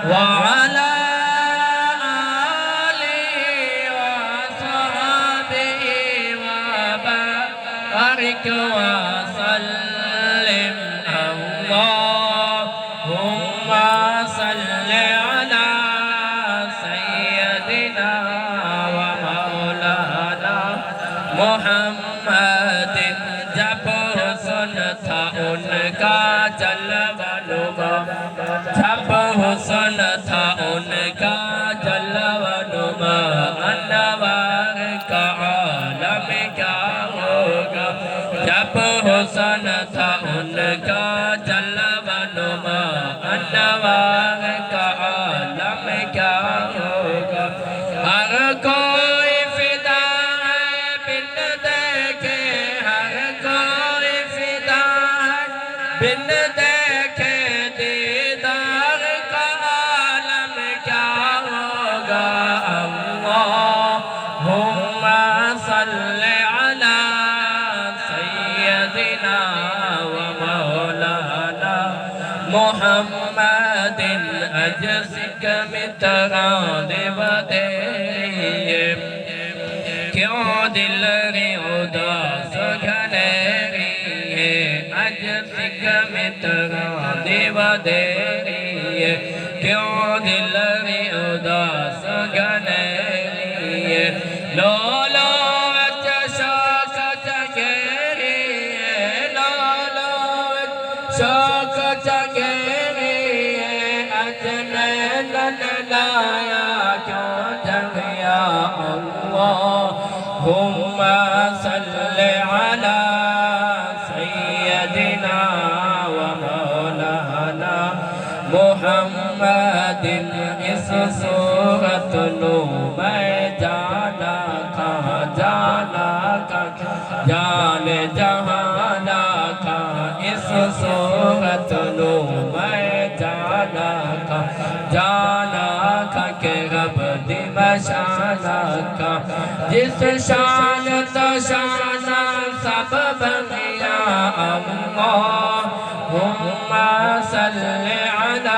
وعلى آله وصحبه وبارك وسلم اللهم صل على سيدنا ومولانا محمد जब हुस्न था उनका जलवा नुमा जब हुस्न था उनका जलवा नुमा अनवार का आलम क्या होगा जब हुस्न था उनका जलवा नुमा अनवार का आलम क्या होगा हर कोई फिदा है बिन देखे हर कोई फिदा है बिन देखे दीदार का आलम क्या होगा अल्लाहुम्मा सल्ली अला सय्यदिना व मौलाना मुहम्मदिन अजसिक मितराद बदेरिए क्यों दिल रे उदास घनेरी है अजसिक मितराद बदेरिए क्यों दिल रे उदास घनेरी है लो लो शौक जगेरी लो लो शौक जगेरी लाया क्यों जगया अल्लाहुम्मा सल्ली अला सय्यदिना व मौलाना मुहम्मदिन इस सूरत नु मैं जाना कहाँ जाना कहाँ जाने जहाना कहाँ इस सूरत नु मैं जाना कहाँ जाना के रब दिमशाना का जिस शान तो शाना सब बनिया अल्लाहुम्मा सल्ली अला